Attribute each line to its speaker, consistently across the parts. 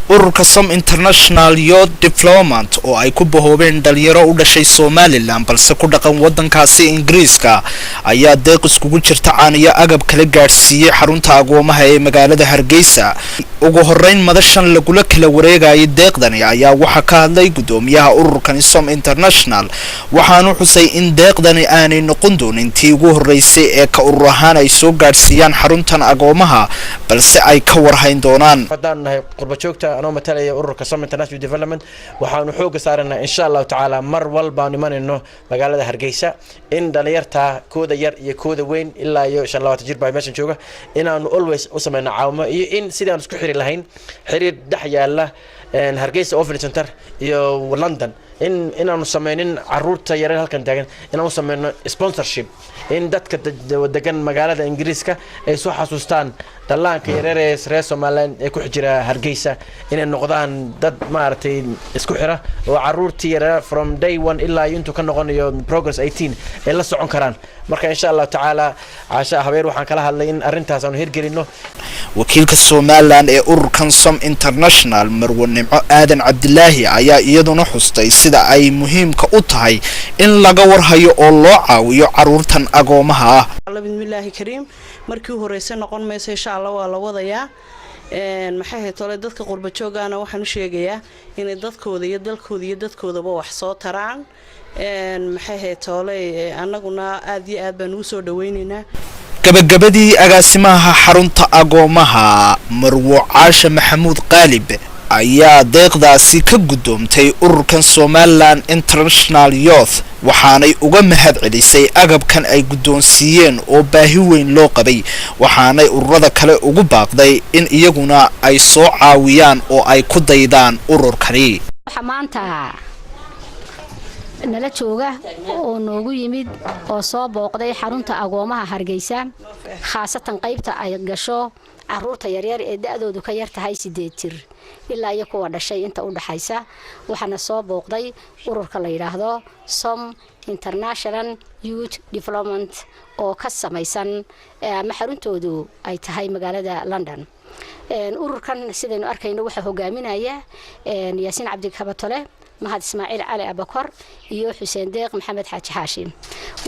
Speaker 1: ururka Som International Youth Development oo ay ku bahoobeen dhalinyaro u dhashay Somaliland balse ku dhaqan wadankaasi Ingiriiska ayaa deeq iskugu jirta caaniyo agab kala gaarsiiyay xarunta agoomaha ee magaalada Hargeysa. ugu horeyn madashan lagula kala wareegay deeqdani ayaa waxa ka hadlay gudoomiyaha ururkan Som International waxaanu xusay in deeqdani aanay noqon doonin tii ugu horeysay ee ka urur ahaan ay soo gaarsiiyaan xaruntan agoomaha balse ay ka warhayn doonaan.
Speaker 2: أنا مثلا أورك Som International Development وحنا حوق صارنا إن شاء الله تعالى مر والبا نمان إنه مقالة هرجيسة إن دليرتها كودا يكودا وين إلا إن شاء الله تجربة ماشين شوكة إن أنا always أسمعنا عاومة إن سيدنا نسكو حري لهين حري دحية الله إن هرجيسة أوفر سنتر يو لندن إن أنا نسمعين عروض يرى هالكن داعن إن أنا نسمعين sponsorship إن دتك دكان مقالة إنجليزكا سو حسوستان دلان كيريرس رئيسو مالن يكو حجرة هرجيسة إن النقدان دد مارتين إسكوحرة وعرورتي يرى from day one إلا ينتو كان نغني progress 18 إلا سعون كران مركا إن شاء الله تعالى عشاء هبير وحن كلها لين أرنتها سانو هيرجرينو
Speaker 1: وكيل Somaliland ee ururkan Som International Marwan Nimco Aadan Cabdilaahi ayaa iyaduna xustay sida ay muhiimka u tahay in laga warhayo oo loo caawiyo caruurtan agoomaha ah.
Speaker 3: Bismillaahi kariim markii horeysan noqon meesha insha Allah waa la wadayaa maxay ahayd tole dadka qurba joogana waxaan u sheegayaa in dadkooda iyo dalkooda iyo dadkoodaba wax soo taraan maxay ahayd tole annaguna aad iyo aad baan u soo dhaweynaynaa.
Speaker 1: gabagabadii agaasimaha xarunta agoomaha Marwo Caasha Maxamuud Qaalib ayaa deeqdaasi ka gudoomtay ururkan Somaliland International Youth waxaanay uga mahad celisay agabkan ay gudoonsiiyeen oo baahi weyn loo qabay waxaanay ururada kale ugu baaqday in iyaguna ay soo caawiyaan oo ay ku daydaan ururkani.
Speaker 4: maanta nala jooga oo noogu yimid oo soo booqday xarunta agoomaha Hargeysa khaasatan qaybta ay gasho caruurta yaryar ee da'doodu ka yar tahay 8 jir ilaa iyo kuwa dhashay inta u dhaxaysa waxana soo booqday ururka la yiraahdo Som International Youth Development oo ka samaysan xaruntoodu ay tahay magaalada London. ururkan sidaynu arkayno waxa hogaaminaya Yaasiin Cabdi Kabatole mahad Ismaaciil Cali Abakar iyo Xuseen Deeq Maxamed Xaaji Haashim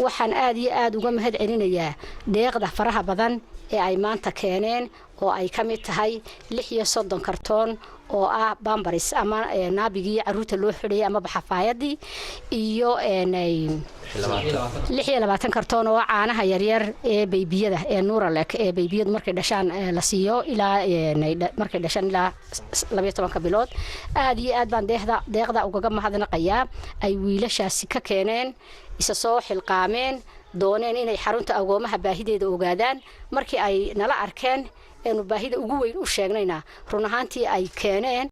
Speaker 4: waxaan aad iyo aad uga mahad celinayaa deeqda faraha badan ee ay maanta keeneen oo ay ka mid tahay 36 kartoon oo ah bambaris ama naabigii caruurta loo xidhay ama baxafaayadii iyo 26 kartoon oo caanaha yaryar ee baybiyada ee Nuuralek ee baybiyadu markay dhashaan la siiyo ilaa markay dhashaan ilaa 12 bilood aad iyo aad baan deeqda uga mahadnaqayaa ay wiilashaasi ka keeneen isa soo xilqaameen dooneen inay xarunta agoomaha baahideeda ogaadaan markii ay nala arkeen inuu baahida ugu weyn u sheegnayna run ahaantii ay keeneen